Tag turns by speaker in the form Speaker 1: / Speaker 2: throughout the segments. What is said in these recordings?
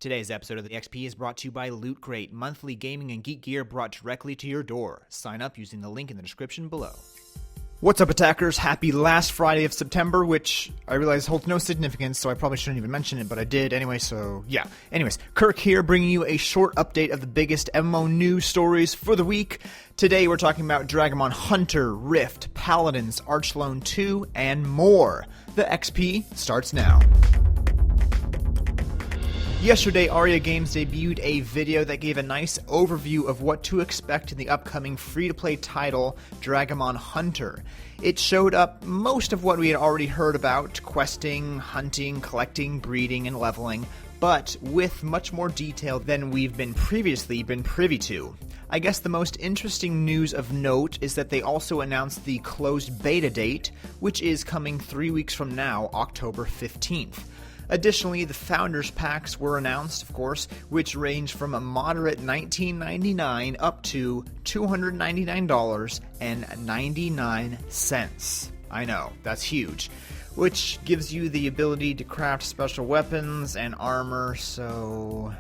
Speaker 1: Today's episode of the XP is brought to you by Loot Crate, monthly gaming and geek gear brought directly to your door. Sign up using the link in the description below. What's up, attackers? Happy last Friday of September, which I realize holds no significance, so I probably shouldn't even mention it, but I did anyway, so yeah. Anyways, Kirk here, bringing you a short update of the biggest MMO news stories for the week. Today we're talking about Dragomon Hunter, Rift, Paladins, Archlord 2, and more. The XP starts now. Yesterday, Aria Games debuted a video that gave a nice overview of what to expect in the upcoming free-to-play title, Dragomon Hunter. It showed up most of what we had already heard about, questing, hunting, collecting, breeding, and leveling, but with much more detail than we've previously been privy to. I guess the most interesting news of note is that they also announced the closed beta date, which is coming 3 weeks from now, October 15th. Additionally, the Founders Packs were announced, of course, which range from a moderate $19.99 up to $299.99. I know, that's huge. Which gives you the ability to craft special weapons and armor, so...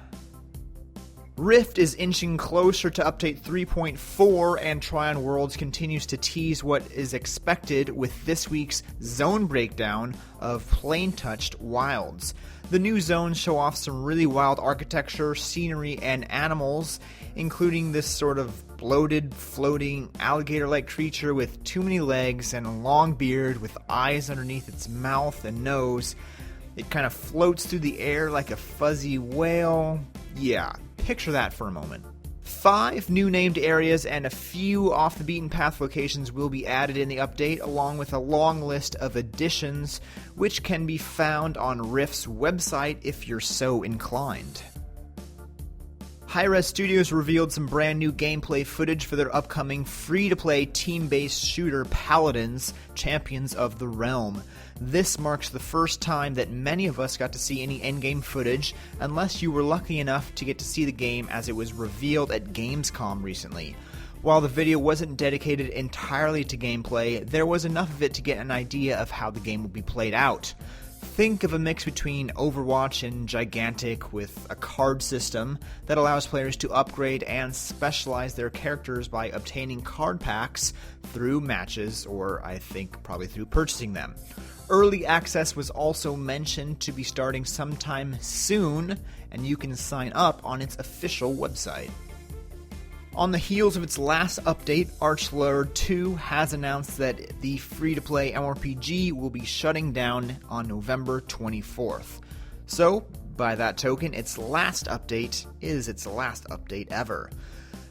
Speaker 1: Rift is inching closer to update 3.4, and Tryon Worlds continues to tease what is expected with this week's zone breakdown of Plane-Touched Wilds. The new zones show off some really wild architecture, scenery, and animals, including this sort of bloated, floating, alligator-like creature with too many legs and a long beard with eyes underneath its mouth and nose. It kind of floats through the air like a fuzzy whale. Yeah, picture that for a moment. 5 new named areas and a few off-the-beaten-path locations will be added in the update, along with a long list of additions, which can be found on Rift's website if you're so inclined. Hi-Rez Studios revealed some brand new gameplay footage for their upcoming free-to-play team-based shooter Paladins, Champions of the Realm. This marks the first time that many of us got to see any endgame footage, unless you were lucky enough to get to see the game as it was revealed at Gamescom recently. While the video wasn't dedicated entirely to gameplay, there was enough of it to get an idea of how the game will be played out. Think of a mix between Overwatch and Gigantic, with a card system that allows players to upgrade and specialize their characters by obtaining card packs through matches, or I think probably through purchasing them. Early access was also mentioned to be starting sometime soon, and you can sign up on its official website. On the heels of its last update, Archlord 2 has announced that the free-to-play MMORPG will be shutting down on November 24th. So, by that token, its last update is its last update ever.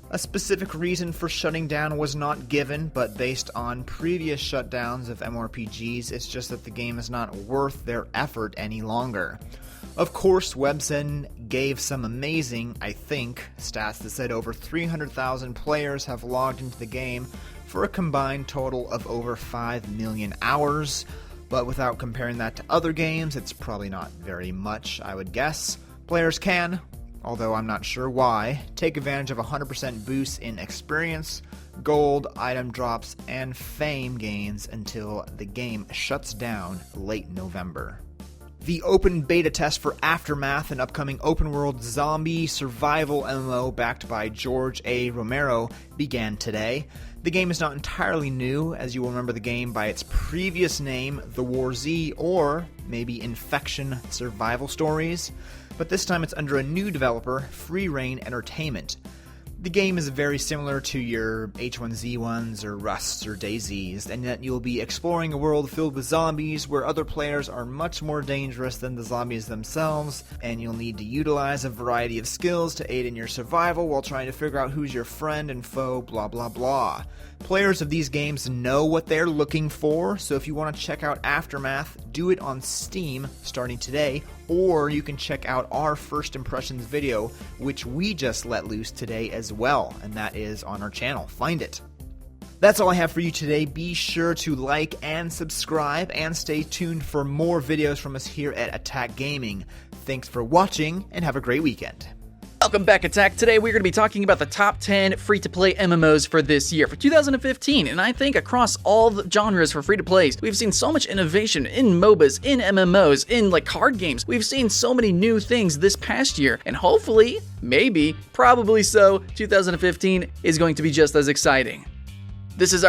Speaker 1: A specific reason for shutting down was not given, but based on previous shutdowns of MMORPGs, it's just that the game is not worth their effort any longer. Of course, Webzen gave some amazing, I think, stats that said over 300,000 players have logged into the game for a combined total of over 5 million hours, but without comparing that to other games, it's probably not very much, I would guess. Players can, although I'm not sure why, take advantage of 100% boosts in experience, gold, item drops, and fame gains until the game shuts down late November. The open beta test for Aftermath, an upcoming open-world zombie survival MMO backed by George A. Romero, began today. The game is not entirely new, as you will remember the game by its previous name, The War Z, or maybe Infection Survival Stories, but this time it's under a new developer, Free Reign Entertainment. The game is very similar to your H1Z1s or Rusts or DayZs, and that you'll be exploring a world filled with zombies where other players are much more dangerous than the zombies themselves, and you'll need to utilize a variety of skills to aid in your survival while trying to figure out who's your friend and foe, blah blah blah. Players of these games know what they're looking for, so if you want to check out Aftermath, do it on Steam starting today, or you can check out our First Impressions video, which we just let loose today as well, and that is on our channel. Find it. That's all I have for you today. Be sure to like and subscribe, and stay tuned for more videos from us here at Attack Gaming. Thanks for watching, and have a great weekend.
Speaker 2: Welcome back, Attack. Today we're going to be talking about the top 10 free-to-play MMOs for this year, for 2015, and I think across all the genres for free-to-plays, we've seen so much innovation in MOBAs, in MMOs, in like card games. We've seen so many new things this past year, and hopefully, maybe, probably so, 2015 is going to be just as exciting. This is